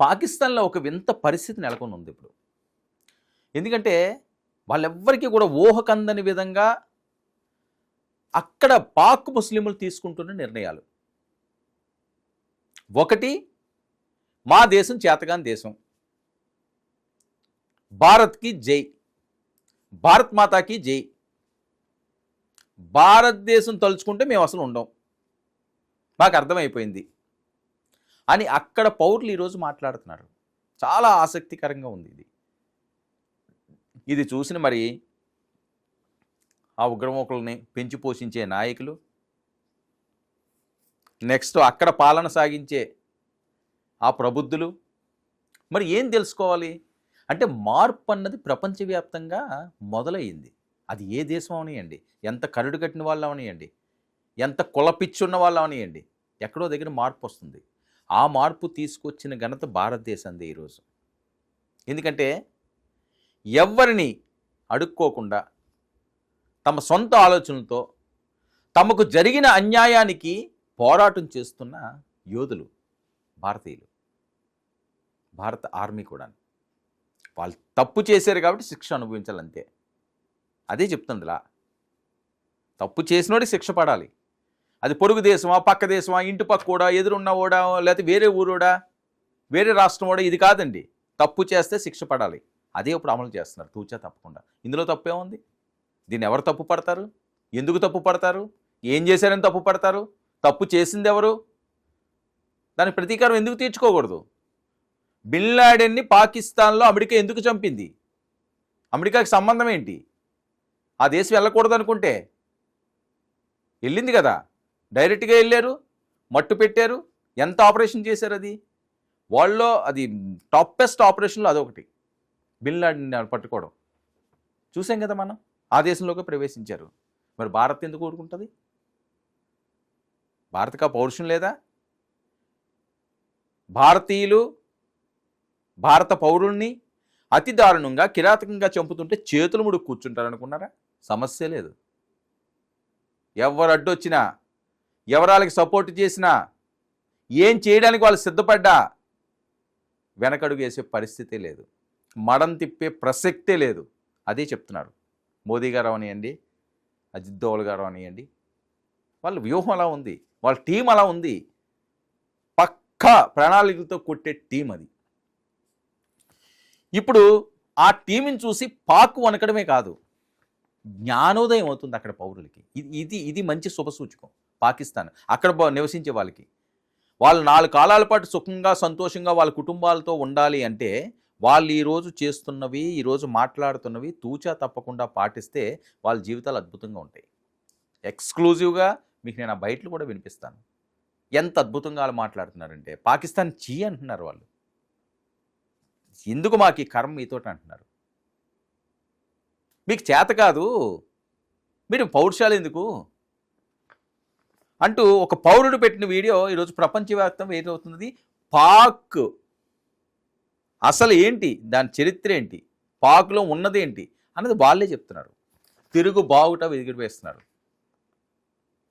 పాకిస్తాన్లో ఒక వింత పరిస్థితి నెలకొని ఉంది ఇప్పుడు. ఎందుకంటే వాళ్ళెవ్వరికీ కూడా ఊహకందని విధంగా అక్కడ పాక్ ముస్లింలు తీసుకుంటున్న నిర్ణయాలు. ఒకటి, మా దేశం చేతగాని దేశం, భారత్కి జై, భారత్ మాతాకి జై, భారతదేశం తలుచుకుంటే మేము అసలు ఉండం, మాకు అర్థమైపోయింది అని అక్కడ పౌరులు ఈరోజు మాట్లాడుతున్నారు. చాలా ఆసక్తికరంగా ఉంది ఇది చూసిన మరి ఆ ఉగ్రమూకల్ని పెంచి పోషించే నాయకులు, నెక్స్ట్ అక్కడ పాలన సాగించే ఆ ప్రబుద్ధులు మరి ఏం తెలుసుకోవాలి అంటే, మార్పు అన్నది ప్రపంచవ్యాప్తంగా మొదలయ్యింది. అది ఏ దేశం అవనియండి, ఎంత కరుడు కట్టిన వాళ్ళు అవనియండి, ఎంత కులపిచ్చున్న వాళ్ళు అవనియండి, ఎక్కడో దగ్గర మార్పు వస్తుంది. ఆ మార్పు తీసుకొచ్చిన ఘనత భారతదేశంది ఈరోజు. ఎందుకంటే ఎవరిని అడుక్కోకుండా తమ సొంత ఆలోచనలతో తమకు జరిగిన అన్యాయానికి పోరాటం చేస్తున్న యోధులు భారతీయులు, భారత ఆర్మీ కూడా. వాళ్ళు తప్పు చేశారు కాబట్టి శిక్ష అనుభవించాలంతే. అదే చెప్తుందిలా, తప్పు చేసినోడికి శిక్ష పడాలి. అది పొరుగు దేశమా, పక్క దేశమా, ఇంటి పక్కోడా, ఎదురున్న ఓడా, లేకపోతే వేరే ఊరోడా, వేరే రాష్ట్రం ఓడా, ఇది కాదండి. తప్పు చేస్తే శిక్ష పడాలి. అదే ఇప్పుడు అమలు చేస్తున్నారు తూచా తప్పకుండా. ఇందులో తప్పే ఉంది? దీన్ని ఎవరు తప్పు పడతారు? ఎందుకు తప్పు పడతారు? ఏం చేశారని తప్పు పడతారు? తప్పు చేసింది ఎవరు? దాని ప్రతీకారం ఎందుకు తీర్చుకోకూడదు? బిన్ లాడెన్ని పాకిస్తాన్లో అమెరికా ఎందుకు చంపింది? అమెరికాకి సంబంధం ఏంటి? ఆ దేశం వెళ్ళకూడదు అనుకుంటే వెళ్ళింది కదా, డైరెక్ట్గా వెళ్ళారు, మట్టు పెట్టారు. ఎంత ఆపరేషన్ చేశారు? అది వాళ్ళలో అది టాపెస్ట్ ఆపరేషన్లో అదొకటి, బిన్ లాడెన్ని పట్టుకోవడం. చూసాం కదా మనం. ఆ దేశంలోకి ప్రవేశించారు. మరి భారత్ ఎందుకు ఊరుకుంటుంది? భారత్కి ఆ పౌరుషం లేదా? భారతీయులు భారత పౌరుల్ని అతి దారుణంగా కిరాతకంగా చంపుతుంటే చేతులు ముడుకు కూర్చుంటారనుకున్నారా? సమస్య లేదు. ఎవరు అడ్డొచ్చినా, ఎవరాలకి సపోర్ట్ చేసినా, ఏం చేయడానికి వాళ్ళు సిద్ధపడ్డా వెనకడుగు వేసే పరిస్థితే లేదు, మడం తిప్పే ప్రసక్తే లేదు. అదే చెప్తున్నారు మోదీ గారు అవనియండి, అజిత్ దోవల్ గారు అవనియండి. వాళ్ళ వ్యూహం అలా ఉంది, వాళ్ళ టీం అలా ఉంది. పక్కా ప్రణాళికలతో కొట్టే టీం అది. ఇప్పుడు ఆ టీంని చూసి పాక్ వనకడమే కాదు, జ్ఞానోదయం అవుతుంది అక్కడ పౌరులకి. ఇది మంచి శుభసూచకం. పాకిస్తాన్ అక్కడ నివసించే వాళ్ళకి, వాళ్ళు 4 కాలాల పాటు సుఖంగా సంతోషంగా వాళ్ళ కుటుంబాలతో ఉండాలి అంటే వాళ్ళు ఈరోజు చేస్తున్నవి, ఈరోజు మాట్లాడుతున్నవి తూచా తప్పకుండా పాటిస్తే వాళ్ళ జీవితాలు అద్భుతంగా ఉంటాయి. ఎక్స్క్లూజివ్గా మీకు నేను ఆ బయటలు కూడా వినిపిస్తాను. ఎంత అద్భుతంగా వాళ్ళు మాట్లాడుతున్నారంటే, పాకిస్తాన్ చీ అంటున్నారు వాళ్ళు. ఎందుకు మాకు ఈ కర్మ మీతోటి అంటున్నారు? మీకు చేత కాదు, మీరు పౌరుషాలు ఎందుకు అంటూ ఒక పౌరుడు పెట్టిన వీడియో ఈరోజు ప్రపంచవ్యాప్తంగా ఏదవుతున్నది. పాక్ అసలు ఏంటి, దాని చరిత్ర ఏంటి, పాక్లో ఉన్నదేంటి అన్నది వాళ్ళే చెప్తున్నారు. తిరుగు బావుట ఎగిరివేస్తున్నారు.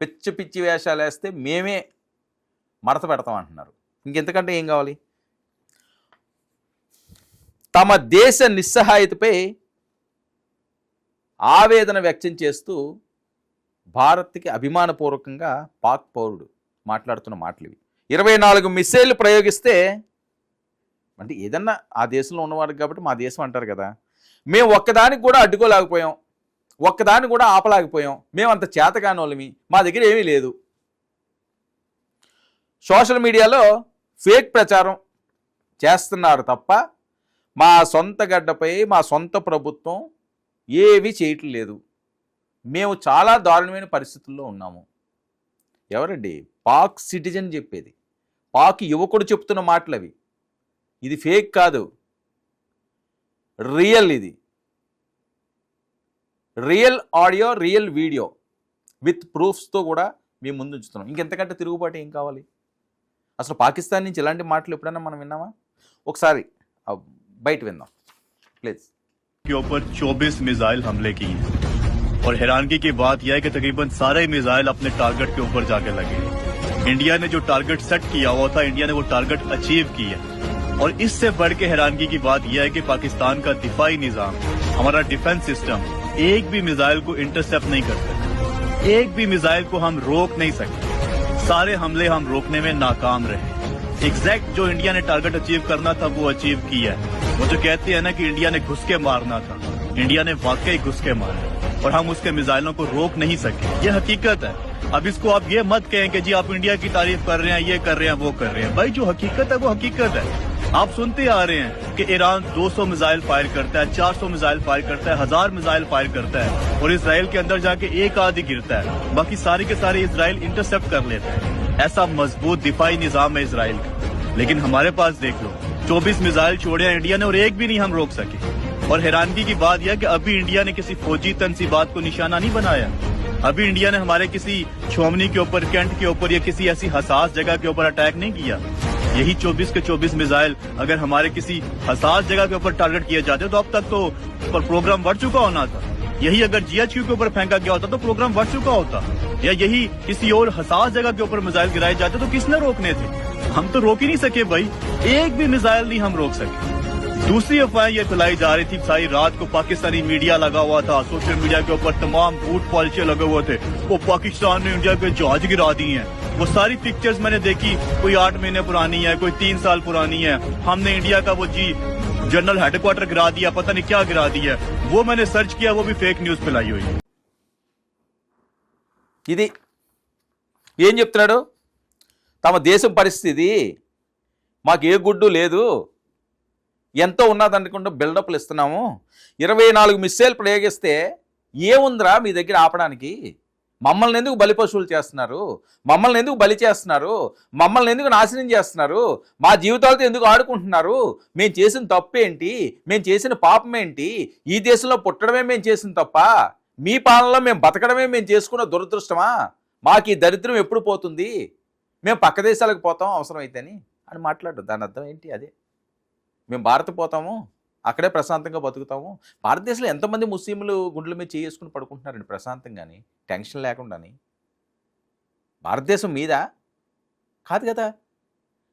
పిచ్చి పిచ్చి వేషాలు వేస్తే మేమే మడత పెడతాం అంటున్నారు. ఇంకెంతకంటే ఏం కావాలి? తమ దేశ నిస్సహాయతపై ఆవేదన వ్యక్తం చేస్తూ భారత్కి అభిమానపూర్వకంగా పాక్ పౌరుడు మాట్లాడుతున్న మాటలు ఇవి. 24 మిసైళ్ళు ప్రయోగిస్తే, అంటే ఏదన్నా ఆ దేశంలో ఉన్నవారికి కాబట్టి మా దేశం అంటారు కదా, మేము ఒక్కదానికి కూడా అడ్డుకోలేకపోయాం, ఒక్కదాన్ని కూడా ఆపలేకపోయాం, మేము అంత చేతకాని వాళ్ళమి, మా దగ్గర ఏమీ లేదు. సోషల్ మీడియాలో ఫేక్ ప్రచారం చేస్తున్నారు తప్ప మా సొంత గడ్డపై మా సొంత ప్రభుత్వం ఏమీ చేయట్లేదు. మేము చాలా దారుణమైన పరిస్థితుల్లో ఉన్నాము. ఎవరండి? పాక్ సిటిజన్ చెప్పేది, పాక్ యువకుడు చెప్తున్న మాటలు అవి. ఇది ఫేక్ కాదు, రియల్. ఇది real audio, real video with ప్రూఫ్స్తో కూడా మేము ముందు ఉంచుతున్నాం. ఇంకెంతకంటే తిరుగుబాటు ఏం కావాలి? అసలు పాకిస్తాన్ నుంచి ఇలాంటి మాటలు ఎప్పుడైనా మనం విన్నామా? ఒకసారి బయట విందాం ప్లీజ్. के ऊपर 24 मिसाइल हमले किए और हैरानगी की बात यह है कि तकरीबन सारे मिसाइल अपने टारगेट के ऊपर जाके लगे। इंडिया ने जो टारगेट सेट किया हुआ था, इंडिया ने वो टारगेट अचीव किया। और इससे बढ़ के हैरानगी की बात यह है कि पाकिस्तान का दिफाई निजाम, हमारा डिफेंस सिस्टम एक भी मिसाइल को इंटरसेप्ट नहीं कर सकता, एक भी मिसाइल को हम रोक नहीं सकते। सारे हमले हम रोकने में नाकाम रहे। एग्जैक्ट जो इंडिया ने टारगेट अचीव करना था वो अचीव किया है। वो जो कहते हैं ना कि इंडिया ने घुस के मारना था, इंडिया ने वाकई घुस के मारा और हम उसके मिसाइलों को रोक नहीं सके। ये हकीकत है। अब इसको आप ये मत कहें कि जी आप इंडिया की तारीफ कर रहे हैं, ये कर रहे हैं, वो कर रहे हैं। भाई जो हकीकत है वो हकीकत है। आप सुनते आ रहे हैं कि ईरान 200 मिसाइल फायर करता है, 400 मिसाइल फायर करता है, 1000 मिसाइल फायर करता है और इसराइल के अंदर जाके एक आध ही गिरता है, बाकी सारे के सारे इसराइल इंटरसेप्ट कर लेते हैं। ऐसा मजबूत दिफाई निजाम है इसराइल का। लेकिन हमारे पास देख लो 24 मिसाइल छोड़े इंडिया ने और एक भी नहीं हम रोक सके। और हैरानगी की बात यह कि अभी इंडिया ने किसी फौजी तनसीबात को निशाना नहीं बनाया। अभी इंडिया ने हमारे किसी छोमनी के ऊपर, कैंट के ऊपर या किसी ऐसी हसास जगह के ऊपर अटैक नहीं किया। यही 24 के 24 मिसाइल अगर हमारे किसी हसास जगह के ऊपर टारगेट किए जाते तो अब तक तो प्रोग्राम बढ़ चुका होना था। यही अगर GHQ के ऊपर फेंका गया होता तो प्रोग्राम बढ़ चुका होता। या यही किसी और हसास जगह के ऊपर मिसाइल गिराए जाते तो किसने रोकने थे? हम तो रोक ही नहीं सके भाई, एक भी मिसाइल नहीं हम रोक सके। दूसरी अफवाह ये फैलाई जा रही थी, सारी रात को पाकिस्तानी मीडिया लगा हुआ था, सोशल मीडिया के ऊपर तमाम झूठ पॉलिसी लगे हुए थे, वो पाकिस्तान ने इंडिया पे जहाज गिरा दी हैं। वो सारी पिक्चर्स मैंने देखी, कोई 8 महीने पुरानी है, कोई 3 साल पुरानी है। हमने इंडिया का वो जनरल हेडक्वार्टर गिरा दिया, पता नहीं क्या गिरा दिया। वो मैंने सर्च किया, वो भी फेक न्यूज फैलाई हुई है। ఇది ఏం చెప్తున్నాడు? తమ దేశం పరిస్థితి మాకు ఏ గుడ్డు లేదు, ఎంతో ఉన్నదనుకుంటూ బిల్డప్లు ఇస్తున్నాము, 24 మిస్సైల్ ప్రయోగిస్తే ఏముందిరా మీ దగ్గర ఆపడానికి? మమ్మల్ని ఎందుకు బలి పశువులు చేస్తున్నారు? మమ్మల్ని ఎందుకు బలి చేస్తున్నారు? మమ్మల్ని ఎందుకు నాశనం చేస్తున్నారు? మా జీవితాలతో ఎందుకు ఆడుకుంటున్నారు? మేము చేసిన తప్పేంటి? మేము చేసిన పాపం ఏంటి? ఈ దేశంలో పుట్టడమే మేము చేసిన తప్ప? మీ పాలనలో మేము బతకడమే మేము చేసుకున్న దురదృష్టమా? మాకు ఈ దరిద్రం ఎప్పుడు పోతుంది? మేము పక్క దేశాలకు పోతాం అవసరమైతేని అని మాట్లాడు. దాని అర్థం ఏంటి? అదే మేము భారత్ పోతాము, అక్కడే ప్రశాంతంగా బతుకుతాము. భారతదేశంలో ఎంతమంది ముస్లింలు గుండెల మీద చేసుకుని పడుకుంటున్నారండి ప్రశాంతంగాని, టెన్షన్ లేకుండాని. భారతదేశం మీద కాదు కదా,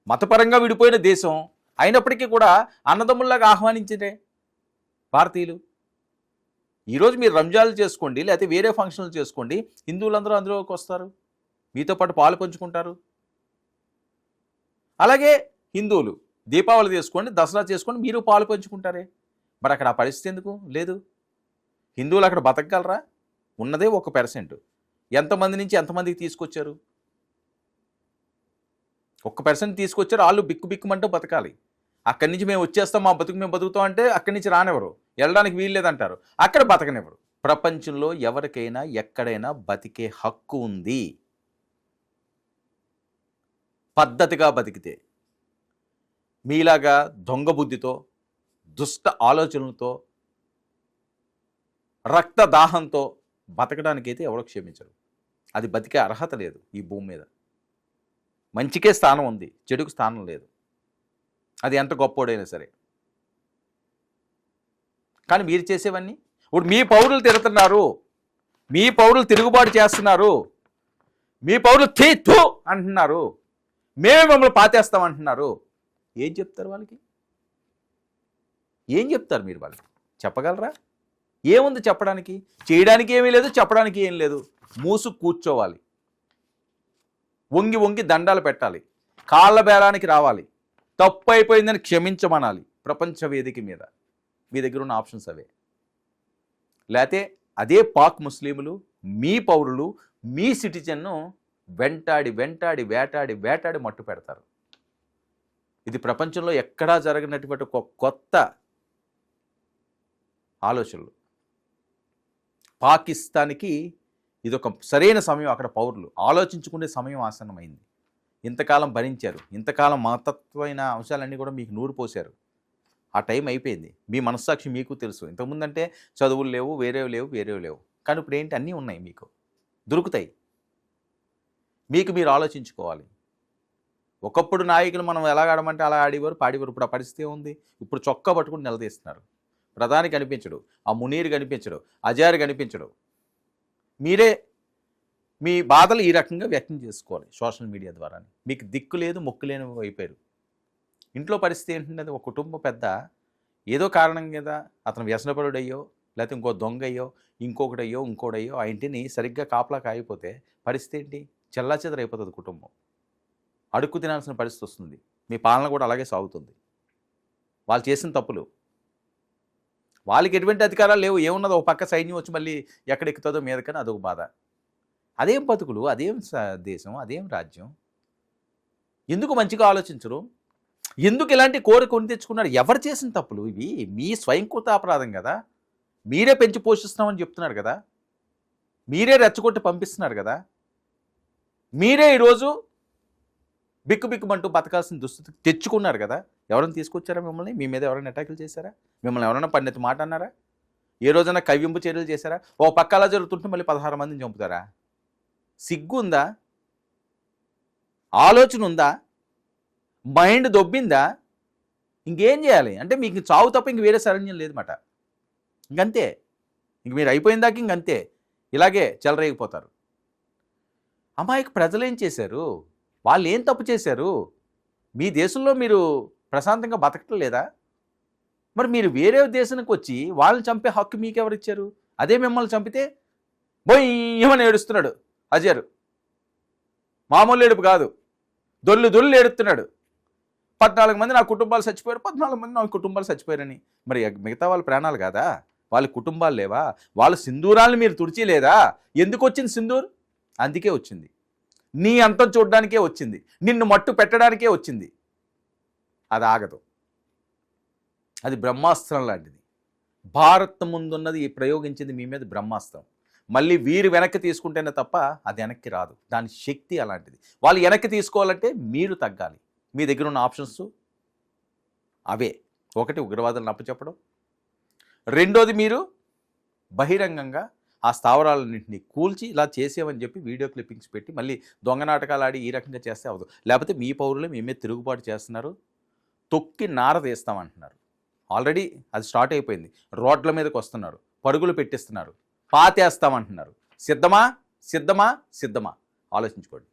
మతపరంగా విడిపోయిన దేశం అయినప్పటికీ కూడా అన్నదమ్ముల్లాగా ఆహ్వానించే భారతీయులు. ఈరోజు మీరు రంజాన్లు చేసుకోండి, లేకపోతే వేరే ఫంక్షన్లు చేసుకోండి, హిందువులందరూ అందులోకి వస్తారు, మీతో పాటు పాలు పంచుకుంటారు. అలాగే హిందువులు దీపావళి చేసుకోండి, దసరా చేసుకోండి, మీరు పాలు పంచుకుంటారే. మరి అక్కడ ఆ పరిస్థితి ఎందుకు లేదు? హిందువులు అక్కడ బతకగలరా? ఉన్నదే 1%. ఎంతమంది నుంచి ఎంతమందికి తీసుకొచ్చారు? 1% తీసుకొచ్చారు. వాళ్ళు బిక్కు బిక్కుమంటూ బతకాలి. అక్కడి నుంచి మేము వచ్చేస్తాం, మా బతుకు మేము బతుకుతాం అంటే అక్కడి నుంచి రానివ్వరు, వెళ్ళడానికి వీలు లేదంటారు, అక్కడ బతకనివ్వరు. ప్రపంచంలో ఎవరికైనా ఎక్కడైనా బతికే హక్కు ఉంది, పద్ధతిగా బతికితే. మీలాగా దొంగ బుద్ధితో, దుష్ట ఆలోచనలతో, రక్తదాహంతో బతకడానికైతే ఎవరో క్షమించరు. అది బతికే అర్హత లేదు ఈ భూమి మీద. మంచికే స్థానం ఉంది, చెడుకు స్థానం లేదు, అది ఎంత గొప్పోడైనా సరే. కానీ మీరు చేసేవన్నీ ఇప్పుడు మీ పౌరులు తిడుతున్నారు, మీ పౌరులు తిరుగుబాటు చేస్తున్నారు, మీ పౌరులు థూ అంటున్నారు, మేమే మమ్మల్ని పాతేస్తామంటున్నారు. ఏం చెప్తారు వాళ్ళకి? ఏం చెప్తారు మీరు వాళ్ళకి? చెప్పగలరా? ఏముంది చెప్పడానికి? చేయడానికి ఏమీ లేదు, చెప్పడానికి ఏం లేదు. మూసు కూర్చోవాలి, వంగి వంగి దండాలు పెట్టాలి, కాళ్ళ బేరానికి రావాలి, తప్పు అయిపోయిందని క్షమించమనాలి. ప్రపంచ వేదిక మీద మీ దగ్గర ఉన్న ఆప్షన్స్ అవే. లేతే అదే పాక్ ముస్లింలు మీ పౌరులు, మీ సిటిజన్ను వెంటాడి వెంటాడి వేటాడి వేటాడి మట్టు పెడతారు. ఇది ప్రపంచంలో ఎక్కడా జరగనటువంటి ఒక కొత్త ఆలోచనలు. పాకిస్తాన్కి ఇదొక సరైన సమయం. అక్కడ పౌరులు ఆలోచించుకునే సమయం ఆసన్నమైంది. ఇంతకాలం భరించారు, ఇంతకాలం మతత్వమైన అంశాలన్నీ కూడా మీకు నూరు పోశారు. ఆ టైం అయిపోయింది. మీ మనస్సాక్షి మీకు తెలుసు. ఇంతకుముందంటే చదువులు లేవు, వేరేవి లేవు. కానీ ఇప్పుడు ఏంటి? అన్నీ ఉన్నాయి, మీకు దొరుకుతాయి. మీకు మీరు ఆలోచించుకోవాలి. ఒకప్పుడు నాయకులు మనం ఎలా ఆడమంటే అలా ఆడేవారు, పాడేవారు. ఇప్పుడు ఆ పరిస్థితి ఉంది. ఇప్పుడు చొక్కా పట్టుకుని నిలదీస్తున్నారు. ప్రధాని కనిపించడు, ఆ మునీర్ కనిపించడు, అజార్ కనిపించడు. మీరే మీ బాధలు ఈ రకంగా వ్యక్తం చేసుకోవాలి సోషల్ మీడియా ద్వారా. మీకు దిక్కు లేదు, మొక్కు లేని అయిపోయారు. ఇంట్లో పరిస్థితి ఏంటంటే ఒక కుటుంబ పెద్ద ఏదో కారణం మీద అతను వ్యసనపరుడయ్యో లేకపోతే ఇంకో దొంగ అయ్యో ఇంకోటయ్యో ఆ ఇంటిని సరిగ్గా కాపలా కాయకపోతే పరిస్థితి ఏంటి? చెల్లాచెదరైపోతుంది కుటుంబం. అడుక్కు తినాల్సిన పరిస్థితి వస్తుంది. మీ పాలన కూడా అలాగే సాగుతుంది. వాళ్ళు చేసిన తప్పులు వాళ్ళకి ఎటువంటి అధికారాలు లేవు. ఏమున్నదో ఒక పక్క సైన్యం వచ్చి మళ్ళీ ఎక్కడెక్కుతుందో మీదకని అదొక బాధ. అదేం బతుకులు, అదేం దేశం, అదేం రాజ్యం? ఎందుకు మంచిగా ఆలోచించరు? ఎందుకు ఇలాంటి కోరిక కొని తెచ్చుకున్నారు? ఎవరు చేసిన తప్పులు ఇవి? మీ స్వయంకృత అపరాధం కదా. మీరే పెంచి పోషిస్తున్నామని చెప్తున్నారు కదా, మీరే రెచ్చగొట్టి పంపిస్తున్నారు కదా, మీరే ఈరోజు బిక్కుబిక్కుమంటూ బతకాల్సిన దుస్థితి తెచ్చుకున్నారు కదా. ఎవరైనా తీసుకొచ్చారా మిమ్మల్ని? మీ మీద ఎవరైనా అటాకులు చేశారా? మిమ్మల్ని ఎవరైనా పన్నెత్తి మాట అన్నారా? ఏ రోజైనా కవ్వింపు చర్యలు చేశారా? ఓ పక్క అలా జరుగుతుంటే మళ్ళీ 16 మందిని చంపుతారా? సిగ్గు ఉందా? ఆలోచన ఉందా? మైండ్ దొబ్బిందా? ఇంకేం చేయాలి అంటే మీకు చావు తప్ప ఇంక వేరే శరణ్యం లేదన్నమాట. ఇంకంతే, ఇంక మీరు అయిపోయిన దాకా ఇంకంతే, ఇలాగే చెలరేగిపోతారు. అమాయక ప్రజలు ఏం చేశారు? వాళ్ళు ఏం తప్పు చేశారు? మీ దేశంలో మీరు ప్రశాంతంగా బతకటం లేదా? మరి మీరు వేరే దేశానికి వచ్చి వాళ్ళని చంపే హక్కు మీకు ఎవరు ఇచ్చారు? అదే మిమ్మల్ని చంపితే బొయ్యమని ఏడుస్తున్నాడు అజరు. మామూలు ఏడుపు కాదు, దొల్లు ఏడుస్తున్నాడు. 14 మంది నా కుటుంబాలు చచ్చిపోయారు, 14 మంది నా కుటుంబాలు చచ్చిపోయారని. మరి మిగతా వాళ్ళ ప్రాణాలు కాదా? వాళ్ళ కుటుంబాలు లేవా? వాళ్ళ సింధూరాలను మీరు తుడిచిలేదా? ఎందుకు వచ్చింది సింధూర్? అందుకే వచ్చింది. నీ అంతం చూడడానికే వచ్చింది, నిన్ను మట్టు పెట్టడానికే వచ్చింది. అది ఆగదు. అది బ్రహ్మాస్త్రం లాంటిది. భారత్ ముందున్నది ప్రయోగించింది మీ మీద బ్రహ్మాస్త్రం. మళ్ళీ వీరు వెనక్కి తీసుకుంటేనే తప్ప అది వెనక్కి రాదు. దాని శక్తి అలాంటిది. వాళ్ళు వెనక్కి తీసుకోవాలంటే మీరు తగ్గాలి. మీ దగ్గర ఉన్న ఆప్షన్స్ అవే. ఒకటి, ఉగ్రవాదులను అప్పచెప్పడం. రెండోది, మీరు బహిరంగంగా ఆ స్థావరాలన్నింటినీ కూల్చి ఇలా చేసేవని చెప్పి వీడియో క్లిప్పింగ్స్ పెట్టి మళ్ళీ దొంగ నాటకాలు ఆడి ఈ రకంగా చేస్తే అవ్వదు. లేకపోతే మీ పౌరులే మీ మీద తిరుగుబాటు చేస్తున్నారు, తొక్కి నార తీస్తామంటున్నారు. ఆల్రెడీ అది స్టార్ట్ అయిపోయింది. రోడ్ల మీదకి వస్తున్నారు, పరుగులు పెట్టిస్తున్నారు, పాతేస్తామంటున్నారు. సిద్ధమా? ఆలోచించుకోండి.